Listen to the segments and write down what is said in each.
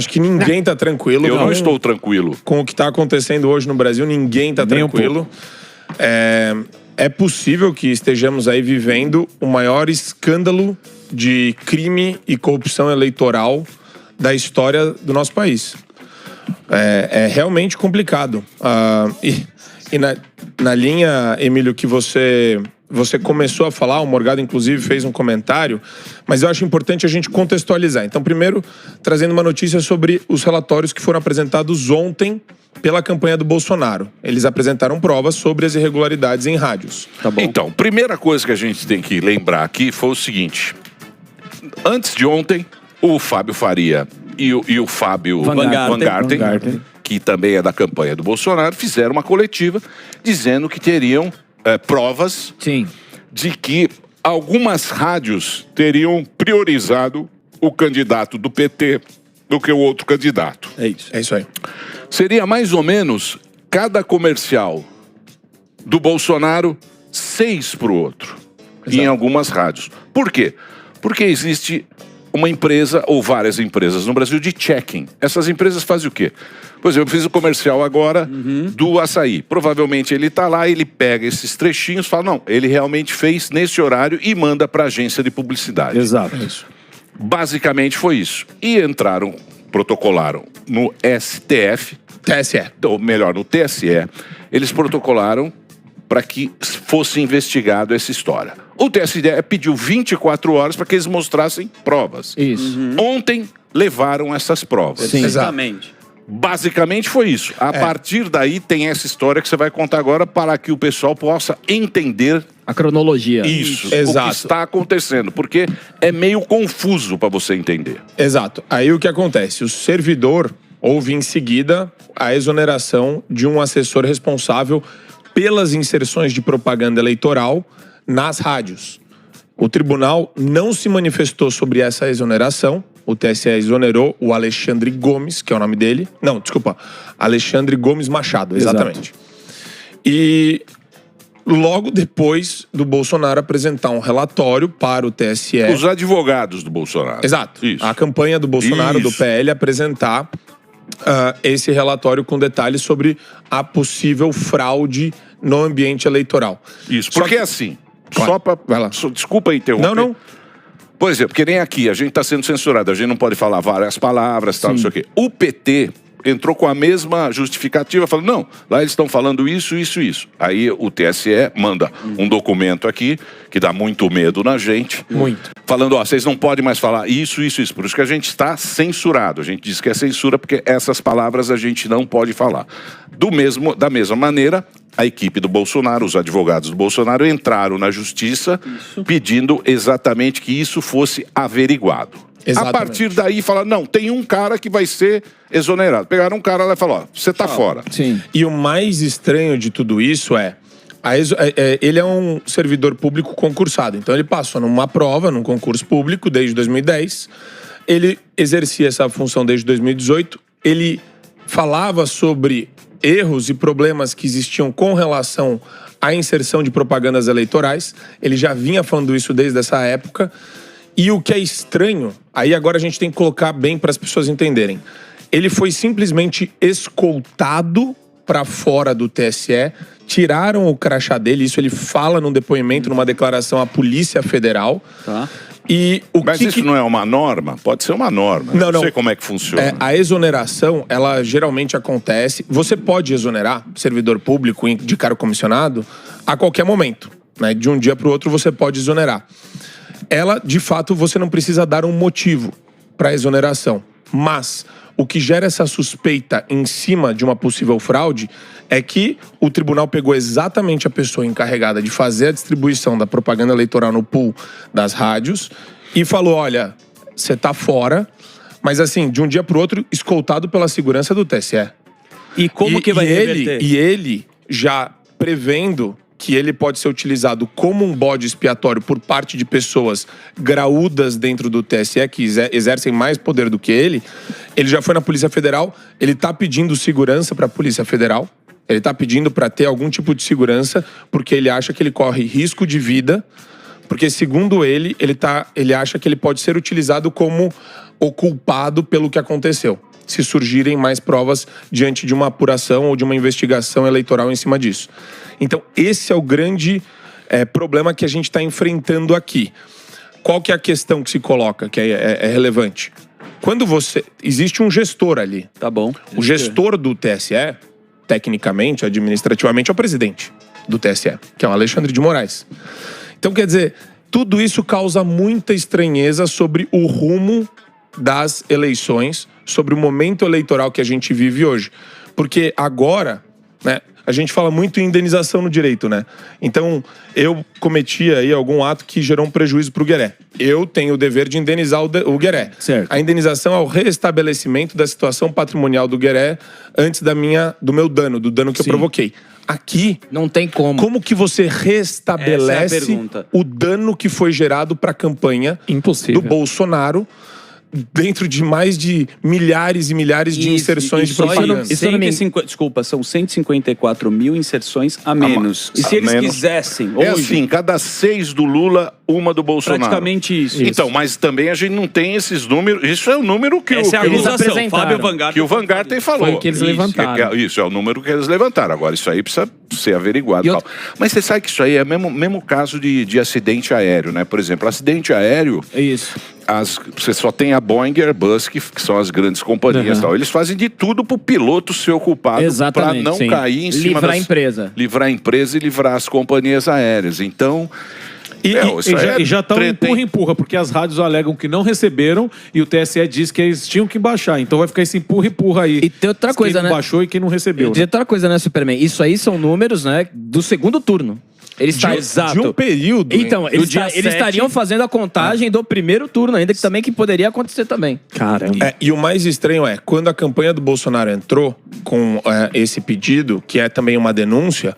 Acho que ninguém tá tranquilo. Eu não estou tranquilo. Com o que está acontecendo hoje no Brasil, ninguém tá tranquilo. É possível que estejamos aí vivendo o maior escândalo de crime e corrupção eleitoral da história do nosso país. É realmente complicado. E na linha, Emílio, que você começou a falar, o Morgado inclusive fez um comentário, mas eu acho importante a gente contextualizar. Então, primeiro, trazendo uma notícia sobre os relatórios que foram apresentados ontem pela campanha do Bolsonaro. Eles apresentaram provas sobre as irregularidades em rádios. Tá bom. Então, primeira coisa que a gente tem que lembrar aqui foi o seguinte. Antes de ontem, o Fábio Faria e o Fábio Van Garten, que também é da campanha do Bolsonaro, fizeram uma coletiva dizendo que teriam provas de que algumas rádios teriam priorizado o candidato do PT do que o outro candidato. É isso aí. Seria mais ou menos cada comercial do Bolsonaro 6 para o outro. Exato. Em algumas rádios. Por quê? Porque existe uma empresa ou várias empresas no Brasil de checking. Essas empresas fazem o quê? Por exemplo, eu fiz o comercial agora do açaí. Provavelmente ele está lá, ele pega esses trechinhos, fala, não, ele realmente fez nesse horário e manda para a agência de publicidade. Exato. Basicamente foi isso. E protocolaram no STF. TSE. Ou melhor, no TSE. Eles protocolaram para que fosse investigado essa história. O TSE pediu 24 horas para que eles mostrassem provas. Isso. Ontem levaram essas provas. Sim. Exatamente. Basicamente foi isso. A partir daí tem essa história que você vai contar agora para que o pessoal possa entender a cronologia. Isso. Exato. O que está acontecendo. Porque é meio confuso para você entender. Exato. Aí o que acontece? O servidor houve em seguida a exoneração de um assessor responsável pelas inserções de propaganda eleitoral nas rádios. O tribunal não se manifestou sobre essa exoneração. O TSE exonerou o Alexandre Gomes, que é o nome dele. Não, desculpa. Alexandre Gomes Machado, exatamente. Exato. E logo depois do Bolsonaro apresentar um relatório para o TSE... Os advogados do Bolsonaro. Exato. Isso. A campanha do Bolsonaro, do PL, apresentar esse relatório com detalhes sobre a possível fraude no ambiente eleitoral. Isso, porque assim... Claro. Só para... Desculpa interromper. Não. Por exemplo, que nem aqui, a gente está sendo censurado, a gente não pode falar várias palavras, tal, não sei o quê. O PT entrou com a mesma justificativa, falando, não, lá eles estão falando isso. Aí o TSE manda um documento aqui, que dá muito medo na gente. Muito. Falando, vocês não podem mais falar isso. Por isso que a gente está censurado. A gente diz que é censura porque essas palavras a gente não pode falar. Da mesma maneira, a equipe do Bolsonaro, os advogados do Bolsonaro entraram na justiça pedindo exatamente que isso fosse averiguado. Exatamente. A partir daí, fala, não, tem um cara que vai ser exonerado. Pegaram um cara lá e falaram, você tá fora. Sim. E o mais estranho de tudo isso ele é um servidor público concursado. Então ele passou numa prova, num concurso público desde 2010. Ele exercia essa função desde 2018. Ele falava sobre erros e problemas que existiam com relação à inserção de propagandas eleitorais. Ele já vinha falando isso desde essa época. E o que é estranho, aí agora a gente tem que colocar bem para as pessoas entenderem. Ele foi simplesmente escoltado para fora do TSE, tiraram o crachá dele, isso ele fala num depoimento, numa declaração à Polícia Federal. Tá. Mas isso não é uma norma? Pode ser uma norma. Não sei como é que funciona. A exoneração, ela geralmente acontece... Você pode exonerar servidor público de cargo comissionado a qualquer momento. Né? De um dia para o outro você pode exonerar. Ela, de fato, você não precisa dar um motivo para a exoneração. Mas o que gera essa suspeita em cima de uma possível fraude é que o tribunal pegou exatamente a pessoa encarregada de fazer a distribuição da propaganda eleitoral no pool das rádios e falou, olha, você tá fora, mas assim, de um dia pro outro, escoltado pela segurança do TSE. E como que vai reverter? E ele, já prevendo que ele pode ser utilizado como um bode expiatório por parte de pessoas graúdas dentro do TSE, que exercem mais poder do que ele já foi na Polícia Federal, ele tá pedindo segurança para a Polícia Federal, ele tá pedindo para ter algum tipo de segurança, porque ele acha que ele corre risco de vida, porque segundo ele acha que ele pode ser utilizado como o culpado pelo que aconteceu, se surgirem mais provas diante de uma apuração ou de uma investigação eleitoral em cima disso. Então, esse é o grande problema que a gente está enfrentando aqui. Qual que é a questão que se coloca, que é relevante? Quando existe um gestor ali. Tá bom. O gestor do TSE, tecnicamente, administrativamente, é o presidente do TSE, que é o Alexandre de Moraes. Então, quer dizer, tudo isso causa muita estranheza sobre o rumo das eleições, sobre o momento eleitoral que a gente vive hoje. Porque agora, né, a gente fala muito em indenização no direito, né? Então, eu cometi aí algum ato que gerou um prejuízo para o Gueré. Eu tenho o dever de indenizar o Gueré. Certo. A indenização é o restabelecimento da situação patrimonial do Gueré antes do meu dano, do dano que eu provoquei. Aqui, não tem como. Como que você restabelece Essa é a pergunta. o dano que foi gerado para a campanha Impossível. do Bolsonaro dentro de mais de milhares e milhares de inserções de propaganda? Desculpa, são 154 mil inserções a menos. E se eles quisessem hoje... É assim, cada 6 do Lula, uma do Bolsonaro. Praticamente isso. Então, mas também a gente não tem esses números. Isso é o número que Essa é a eles acusação. apresentaram. Fábio Van Garten. que o Van Garten falou. Foi o que eles levantaram. Isso é o número que eles levantaram. Agora, isso aí precisa ser averiguado. E Tal. Mas você sabe que isso aí é mesmo caso de acidente aéreo, né? Por exemplo, acidente aéreo... É isso. Você só tem a Boeing e Airbus, que são as grandes companhias. Uhum. Tal. Eles fazem de tudo pro piloto ser o culpado para Exatamente, não sim. cair em cima Livrar a empresa. livrar a empresa e livrar as companhias aéreas. Então... E já estão empurra-empurra, porque as rádios alegam que não receberam e o TSE diz que eles tinham que baixar. Então vai ficar esse empurra-empurra aí. E tem outra coisa, quem né? não baixou e quem não recebeu. Tem outra coisa, né, Superman? Isso aí são números, né, do segundo turno. Eles De um período. Então, hein? eles dia 7. estariam fazendo a contagem do primeiro turno ainda, que poderia acontecer também. Caramba. E o mais estranho é, quando a campanha do Bolsonaro entrou com esse pedido, que é também uma denúncia,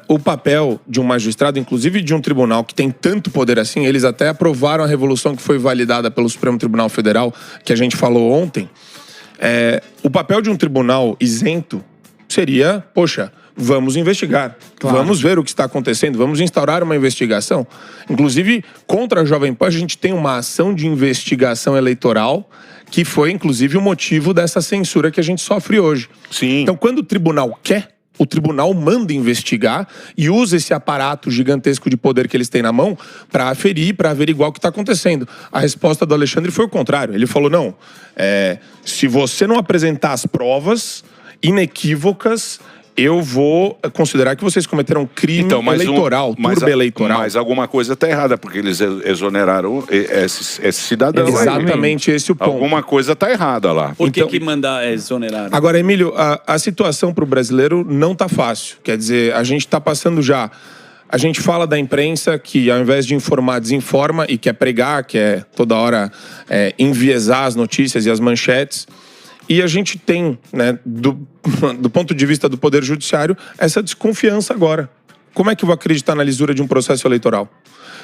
o papel de um magistrado, inclusive de um tribunal que tem tanto poder assim, eles até aprovaram a revolução que foi validada pelo Supremo Tribunal Federal, que a gente falou ontem. O papel de um tribunal isento seria, poxa, vamos investigar, vamos ver o que está acontecendo, vamos instaurar uma investigação. Inclusive, contra a Jovem Pan, a gente tem uma ação de investigação eleitoral que foi, inclusive, o motivo dessa censura que a gente sofre hoje. Sim. Então, quando o tribunal quer, o tribunal manda investigar e usa esse aparato gigantesco de poder que eles têm na mão para aferir, para averiguar o que está acontecendo. A resposta do Alexandre foi o contrário. Ele falou, não, se você não apresentar as provas inequívocas, eu vou considerar que vocês cometeram crime eleitoral, turbo eleitoral. Mas alguma coisa está errada, porque eles exoneraram esse cidadão. Exatamente esse o ponto. Alguma coisa está errada lá. Por que mandar exonerar? Agora, Emílio, a situação para o brasileiro não está fácil. Quer dizer, a gente está passando já... A gente fala da imprensa que, ao invés de informar, desinforma e quer pregar, quer toda hora enviesar as notícias e as manchetes. E a gente tem, né, do ponto de vista do Poder Judiciário, essa desconfiança agora. Como é que eu vou acreditar na lisura de um processo eleitoral?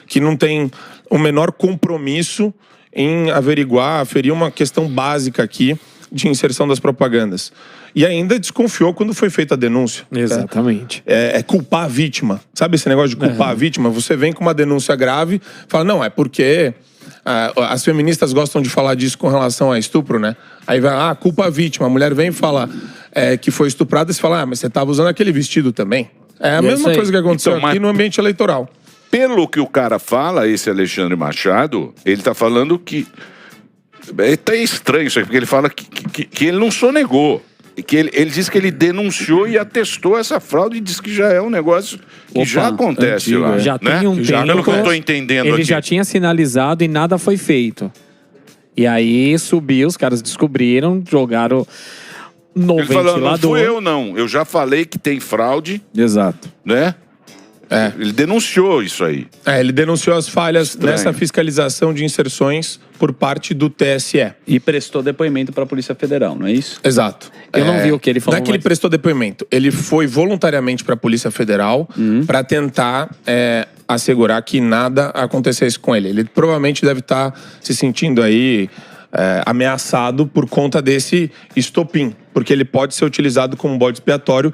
Que não tem o menor compromisso em aferir uma questão básica aqui de inserção das propagandas. E ainda desconfiou quando foi feita a denúncia. Exatamente. Culpar a vítima. Sabe esse negócio de culpar a vítima? Você vem com uma denúncia grave, fala, não, é porque... as feministas gostam de falar disso com relação a estupro, né? Aí vai, culpa a vítima. A mulher vem e fala que foi estuprada e você fala, mas você estava usando aquele vestido também. É a mesma coisa que aconteceu aqui no ambiente eleitoral. Pelo que o cara fala, esse Alexandre Machado, ele tá falando que... É até estranho isso aí, porque ele fala que ele não sonegou. Que ele diz que ele denunciou e atestou essa fraude e diz que já é um negócio que já acontece antigo, lá. Já né? tem um tempo. Pelo que eu tô entendendo ele aqui. já tinha sinalizado e nada foi feito. E aí subiu, os caras descobriram, jogaram no Ele falou, ventilador. não fui eu não, eu já falei que tem fraude, Exato. né? Ele denunciou isso aí. Ele denunciou as falhas nessa fiscalização de inserções por parte do TSE. E prestou depoimento para a Polícia Federal, não é isso? Exato. Eu não vi o que ele falou. Não é que ele prestou depoimento. Ele foi voluntariamente para a Polícia Federal para tentar assegurar que nada acontecesse com ele. Ele provavelmente deve estar se sentindo aí ameaçado por conta desse estopim, porque ele pode ser utilizado como bode expiatório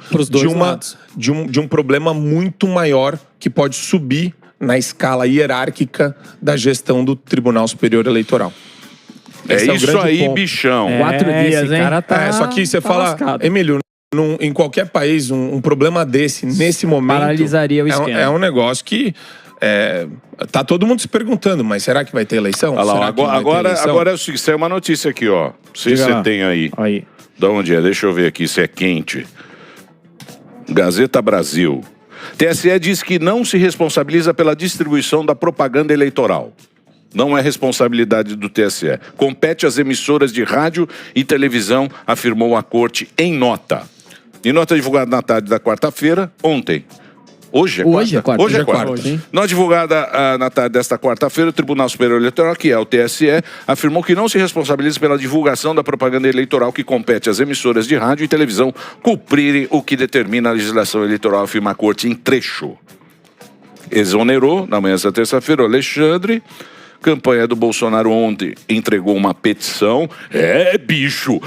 de um problema muito maior que pode subir na escala hierárquica da gestão do Tribunal Superior Eleitoral. É Esse o isso grande aí, ponto. bichão. 4 dias, esse hein? cara tá. Só que você tá fala, lascado. Emílio, em qualquer país, um problema desse, nesse momento... Paralisaria o esquema. É um negócio que... tá todo mundo se perguntando, mas será que vai ter eleição? Olha lá, Será que não vai ter eleição? agora é o seguinte, saiu uma notícia aqui, ó. Não sei se Diga você lá. tem aí. Aí. Da onde é? Deixa eu ver aqui se é quente. Gazeta Brasil. TSE diz que não se responsabiliza pela distribuição da propaganda eleitoral. Não é responsabilidade do TSE. Compete às emissoras de rádio e televisão, afirmou a corte em nota. Em nota divulgada na tarde da quarta-feira, ontem. Hoje é quarta? Hoje é quarta. Hoje é quarta. Hoje, hein? Nota divulgada na tarde desta quarta-feira, o Tribunal Superior Eleitoral, que é o TSE, afirmou que não se responsabiliza pela divulgação da propaganda eleitoral que compete às emissoras de rádio e televisão cumprirem o que determina a legislação eleitoral, afirma a corte em trecho. Exonerou, na manhã desta terça-feira, o Alexandre. Campanha do Bolsonaro ontem entregou uma petição. Bicho!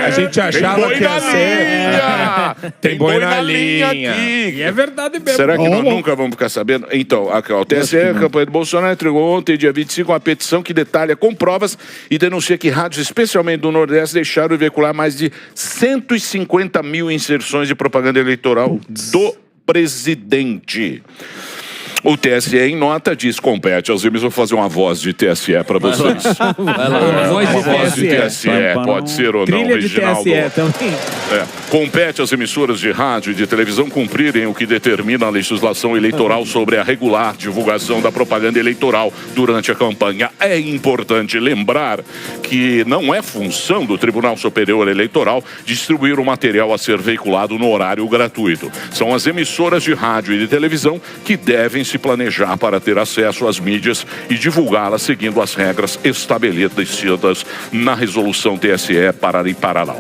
A gente achava que ia ser... Tem boi na linha. aqui. E é verdade mesmo. Será que nós nunca vamos ficar sabendo? Então, aqui, ó, o TSE, a campanha do Bolsonaro, entregou ontem, dia 25, uma petição que detalha com provas e denuncia que rádios, especialmente do Nordeste, deixaram de veicular mais de 150 mil inserções de propaganda eleitoral do presidente. O TSE, em nota, diz: compete aos emissoras. Vou fazer uma voz de TSE para vocês. Vai lá. Voz de TSE, pode ser ou não, Trilha de Reginaldo. TSE também. Compete às emissoras de rádio e de televisão cumprirem o que determina a legislação eleitoral sobre a regular divulgação da propaganda eleitoral durante a campanha. É importante lembrar que não é função do Tribunal Superior Eleitoral distribuir o material a ser veiculado no horário gratuito. São as emissoras de rádio e de televisão que devem se planejar para ter acesso às mídias e divulgá-las seguindo as regras estabelecidas na resolução TSE Parari-Paraná.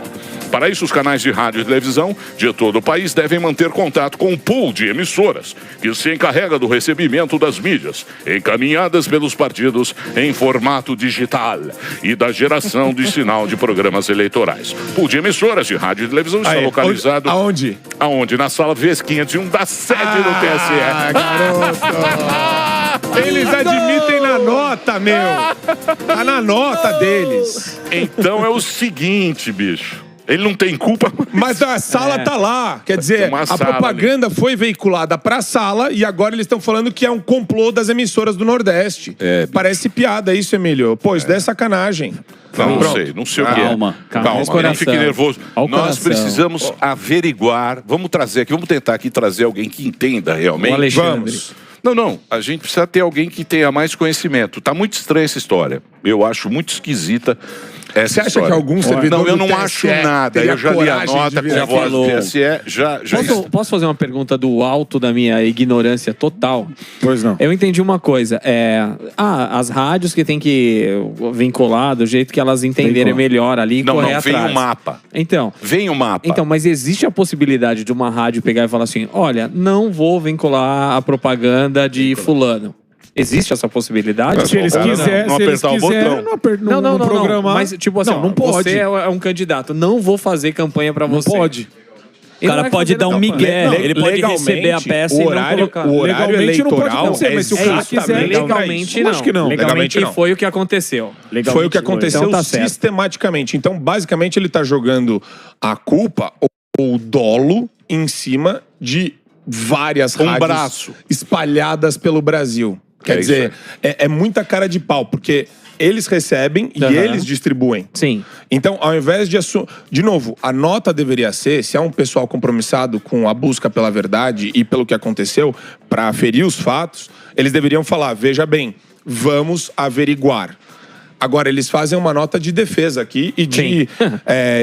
Para isso, os canais de rádio e televisão de todo o país devem manter contato com o pool de emissoras, que se encarrega do recebimento das mídias, encaminhadas pelos partidos em formato digital e da geração de sinal de programas eleitorais. O pool de emissoras de rádio e televisão está localizado... Aonde? Aonde? Na sala VES 501 da sede do TSE. Garoto! Eles admitem na nota, meu. Tá na nota deles. Então é o seguinte, bicho. Ele não tem culpa. Mas a sala tá lá. Quer dizer, Uma a sala propaganda foi veiculada pra sala e agora eles estão falando que é um complô das emissoras do Nordeste. Parece piada isso, Emílio. Pô, isso daí é sacanagem. Não sei o que é. Calma. Não fique nervoso. Nós precisamos averiguar. Vamos trazer aqui, vamos tentar aqui trazer alguém que entenda realmente. Vamos. Não, a gente precisa ter alguém que tenha mais conhecimento. Tá muito estranha essa história. Eu acho muito esquisita essa Você acha história. que algum servidor Não, eu do não TSE acho nada. teria Eu já li a coragem nota de com virar a voz do falou. TSE. Já Posso fazer uma pergunta do alto da minha ignorância total? Pois não. Eu entendi uma coisa. As rádios que tem que vincular do jeito que elas entenderem melhor ali e Não, correr vem atrás. o mapa. Então, Vem o mapa. mas existe a possibilidade de uma rádio pegar e falar assim: olha, não vou vincular a propaganda de fulano. Existe essa possibilidade? Se eles quiserem, não se eles apertar o quiserem, botão. não programar. Mas, tipo assim, não pode. você é um candidato, não vou fazer campanha pra Não você. pode. O cara pode dar um migué, ele pode receber a peça e não colocar. O horário Legalmente não pode eleitoral acontecer, mas se o cara quiser, exatamente Legalmente pra não. Acho que não. Legalmente não. E foi o que aconteceu. Foi o que aconteceu Então tá certo. sistematicamente. Então, basicamente, ele tá jogando a culpa ou o dolo em cima de várias rádios braço. espalhadas pelo Brasil. Quer dizer, é muita cara de pau, porque eles recebem e eles distribuem. Sim. Então, ao invés de assumir... De novo, a nota deveria ser, se há um pessoal compromissado com a busca pela verdade e pelo que aconteceu, para aferir os fatos, eles deveriam falar, veja bem, vamos averiguar. Agora, eles fazem uma nota de defesa aqui e de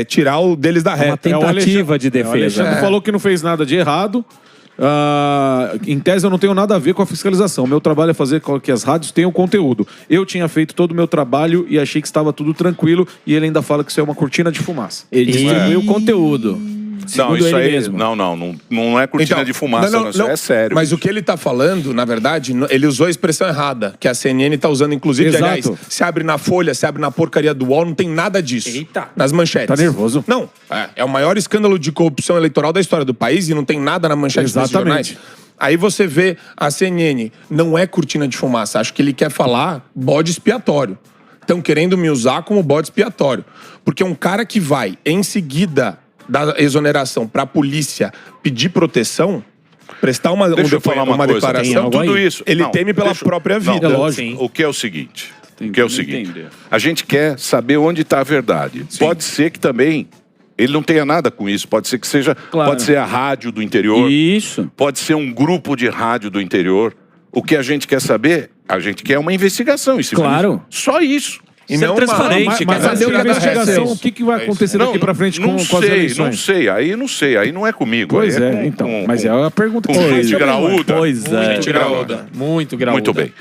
tirar o deles da reta. Tentativa de O defesa. Alexandre falou que não fez nada de errado. Em tese, eu não tenho nada a ver com a fiscalização. Meu trabalho é fazer com que as rádios tenham conteúdo. Eu tinha feito todo o meu trabalho e achei que estava tudo tranquilo. E ele ainda fala que isso é uma cortina de fumaça. Ele distribuiu o conteúdo. Não, isso ele aí mesmo. não é cortina de fumaça, não, isso é sério. Mas o que ele tá falando, na verdade, ele usou a expressão errada, que a CNN tá usando, inclusive, Exato. aliás, se abre na Folha, se abre na porcaria do UOL, não tem nada disso. Eita. Nas manchetes. Tá nervoso? Não, é o maior escândalo de corrupção eleitoral da história do país e não tem nada na manchete desses Exatamente. jornais. Aí você vê a CNN, não é cortina de fumaça. Acho que ele quer falar bode expiatório. Estão querendo me usar como bode expiatório. Porque um cara que vai, em seguida da exoneração, para a polícia pedir proteção, prestar uma declaração, tudo isso. ele teme pela própria vida. Lógico. O que é o seguinte? A gente quer saber onde está a verdade. Sim. Pode ser que também ele não tenha nada com isso. Pode ser que seja... Claro. Pode ser a rádio do interior. Isso. Pode ser um grupo de rádio do interior. O que a gente quer saber, a gente quer uma investigação em cima disso. Só isso. E não transparente. Mas a investigação, o que vai acontecer daqui pra frente com as eleições? Não sei. Aí não é comigo. Pois é, então. Mas é a pergunta que gente graúda. Pois é. Muito graúda. Muito graúda. Muito bem.